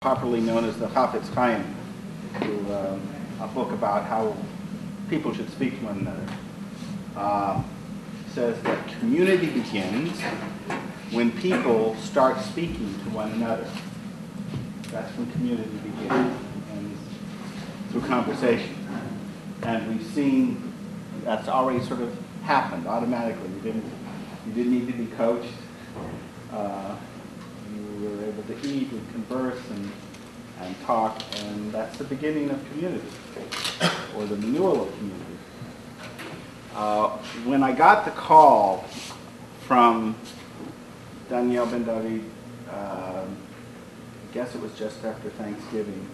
popularly known as the Chafetz Chaim, a book about how people should speak to one another, says that community begins when people start speaking to one another. That's when community begins, and through conversation. And we've seen that's already sort of happened automatically. You didn't need to be coached. You were able to eat and converse and talk, and that's the beginning of community, or the renewal of community. When I got the call from Daniel Ben David, I guess it was just after Thanksgiving,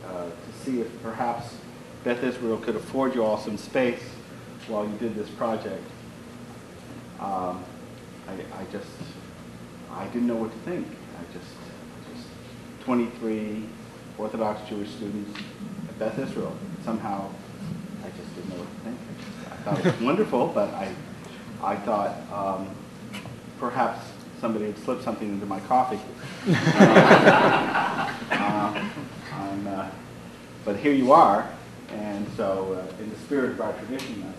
to see if perhaps Beth Israel could afford you all some space while you did this project. I didn't know what to think. I just 23 Orthodox Jewish students at Beth Israel. Somehow, I just didn't know what to think. I thought it was wonderful, but I thought perhaps somebody had slipped something into my coffee. But here you are, and so in the spirit of our tradition, I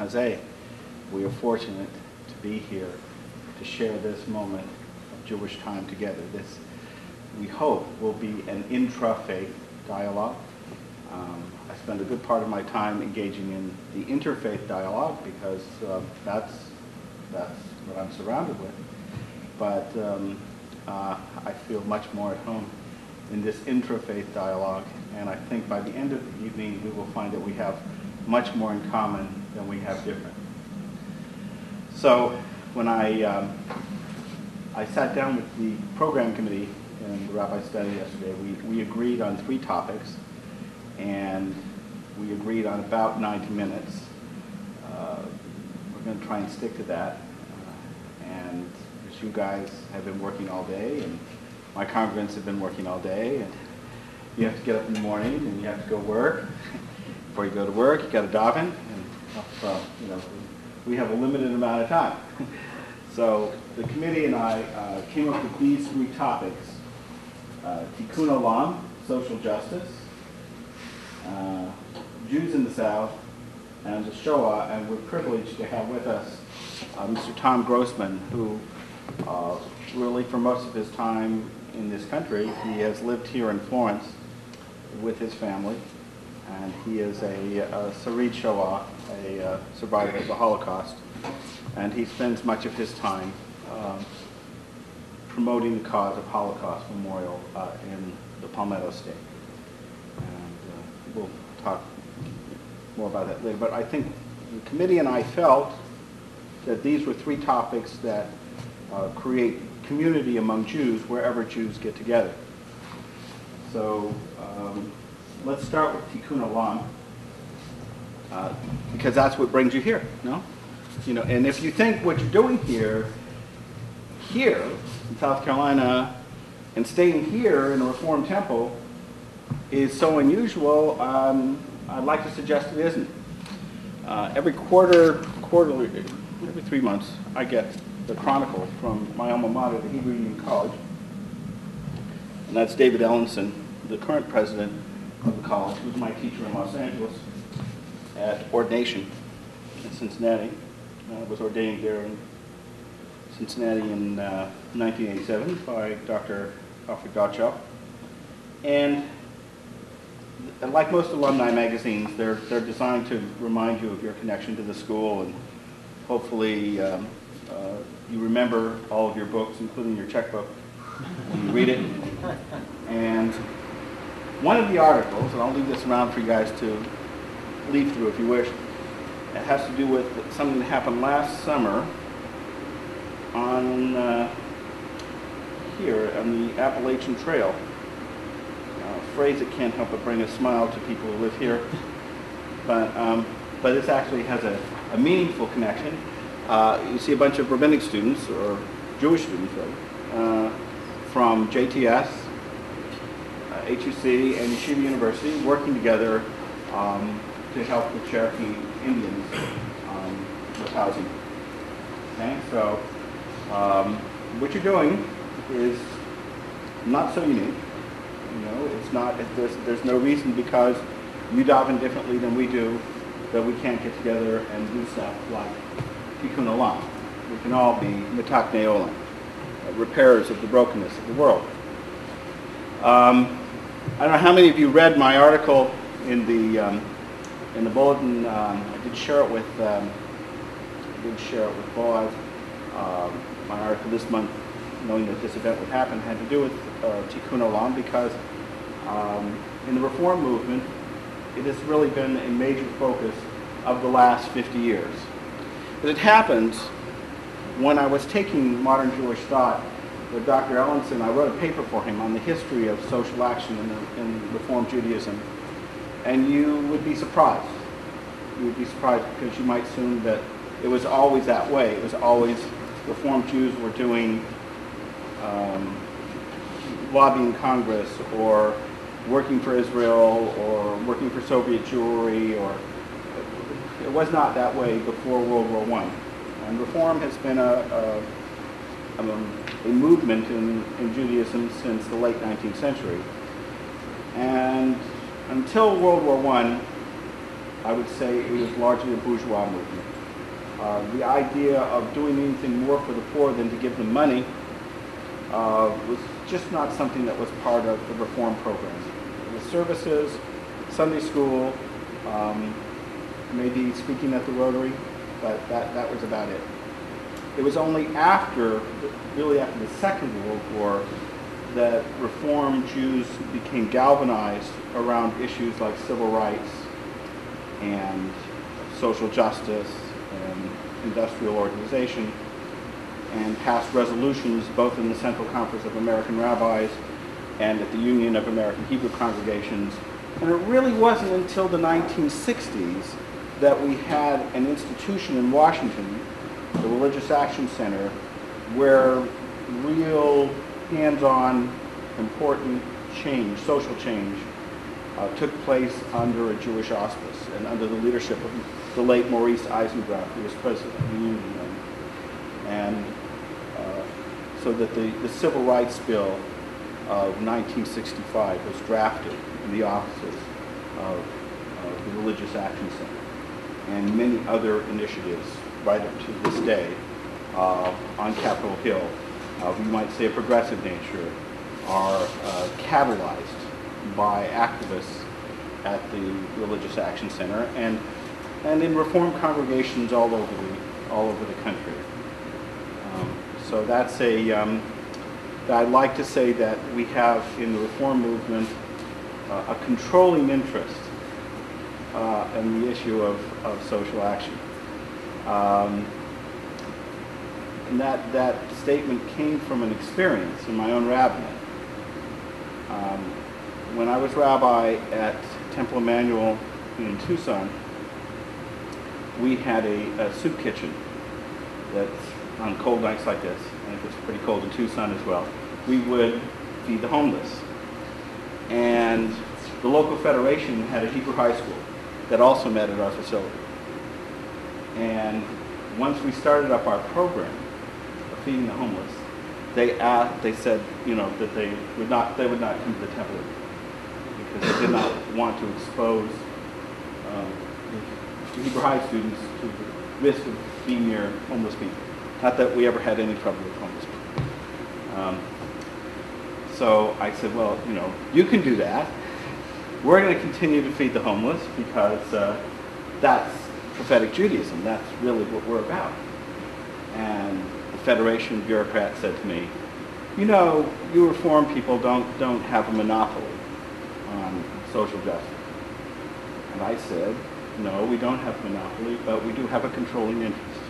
say, we are fortunate to be here to share this moment of Jewish time together. This, we hope, will be an intra-faith dialogue. I spend a good part of my time engaging in the interfaith dialogue because that's what I'm surrounded with. But I feel much more at home in this intra-faith dialogue, and I think by the end of the evening we will find that we have much more in common than we have different. So when I sat down with the program committee in the Rabbi study yesterday, we agreed on 3 topics, and we agreed on about 90 minutes. We're going to try and stick to that. And as you guys have been working all day, and my congregants have been working all day, and you have to get up in the morning, and you have to go work. Before you go to work, you got to daven, and we have a limited amount of time. So the committee and I came up with these 3 topics: Tikkun Olam, social justice, Jews in the South, and the Shoah. And we're privileged to have with us Mr. Tom Grossman, who really for most of his time in this country, he has lived here in Florence with his family, and he is a Sarid Shoah, a survivor of the Holocaust, and he spends much of his time promoting the cause of Holocaust Memorial in the Palmetto State. And we'll talk more about that later, but I think the committee and I felt that these were 3 topics that create community among Jews wherever Jews get together. So let's start with Tikkun Olam, because that's what brings you here, no? And if you think what you're doing here in South Carolina and staying here in a Reformed temple is so unusual, I'd like to suggest it isn't. Every quarterly, every 3 months, I get the Chronicle from my alma mater, the Hebrew Union College, and that's David Ellenson, the current president of the college, who was my teacher in Los Angeles at ordination in Cincinnati. I was ordained there in Cincinnati in 1987 by Dr. Alfred Gottschalk. And like most alumni magazines, they're designed to remind you of your connection to the school, and hopefully you remember all of your books, including your checkbook, when you read it. And one of the articles, and I'll leave this around for you guys to leaf through if you wish, it has to do with something that happened last summer on here on the Appalachian Trail. A phrase that can't help but bring a smile to people who live here, but this actually has a meaningful connection. You see a bunch of rabbinic students, or Jewish students, rather, from JTS, HUC, and Yeshiva University, working together to help the Cherokee Indians with housing. Okay, so what you're doing is not so unique. You know, it's not. There's no reason because you daven differently than we do that we can't get together and do stuff like tikkun olam. We can all be mitaknei olam, repairers of the brokenness of the world. I don't know how many of you read my article in the bulletin. I did share it with Boaz. My article this month, knowing that this event would happen, had to do with tikkun olam because in the Reform movement, it has really been a major focus of the last 50 years. But it happened when I was taking modern Jewish thought with Dr. Ellenson. I wrote a paper for him on the history of social action in Reform Judaism, and you would be surprised. You would be surprised because you might assume that it was always that way. It was always Reform Jews were doing lobbying Congress or working for Israel or working for Soviet Jewry, or it was not that way before World War I. And Reform has been a movement in Judaism since the late 19th century. And until World War I would say it was largely a bourgeois movement. The idea of doing anything more for the poor than to give them money was just not something that was part of the Reform program. The services, Sunday school, maybe speaking at the Rotary, but that was about it. It was only really after the Second World War, that Reform Jews became galvanized around issues like civil rights and social justice and industrial organization, and passed resolutions both in the Central Conference of American Rabbis and at the Union of American Hebrew Congregations. And it really wasn't until the 1960s that we had an institution in Washington, the Religious Action Center, where real hands-on, important change, social change, took place under a Jewish auspice and under the leadership of the late Maurice Eisendrath, who was president of the Union then. And so that the Civil Rights Bill of 1965 was drafted in the offices of the Religious Action Center, and many other initiatives right up to this day on Capitol Hill, we might say a progressive nature, are catalyzed by activists at the Religious Action Center and in Reform congregations all over the country. So that's I'd like to say that we have in the Reform movement a controlling interest in the issue of social action. And that statement came from an experience in my own rabbinate. When I was rabbi at Temple Emmanuel in Tucson, we had a soup kitchen that's on cold nights like this, and it was pretty cold in Tucson as well. We would feed the homeless. And the local federation had a Hebrew high school that also met at our facility. And once we started up our program of feeding the homeless, they said, you know, that they would not come to the temple because they did not want to expose the Hebrew high students to the risk of being near homeless people. Not that we ever had any trouble with homeless people. So I said, well, you know, you can do that. We're going to continue to feed the homeless because that's prophetic Judaism. That's really what we're about. And the Federation bureaucrat said to me, you know, you Reform people don't have a monopoly on social justice. And I said, no, we don't have a monopoly, but we do have a controlling interest.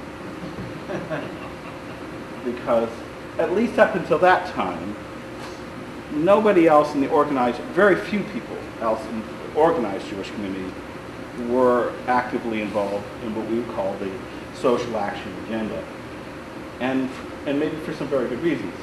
Because at least up until that time, nobody else in the very few people else in the organized Jewish community were actively involved in what we would call the social action agenda. And maybe for some very good reasons.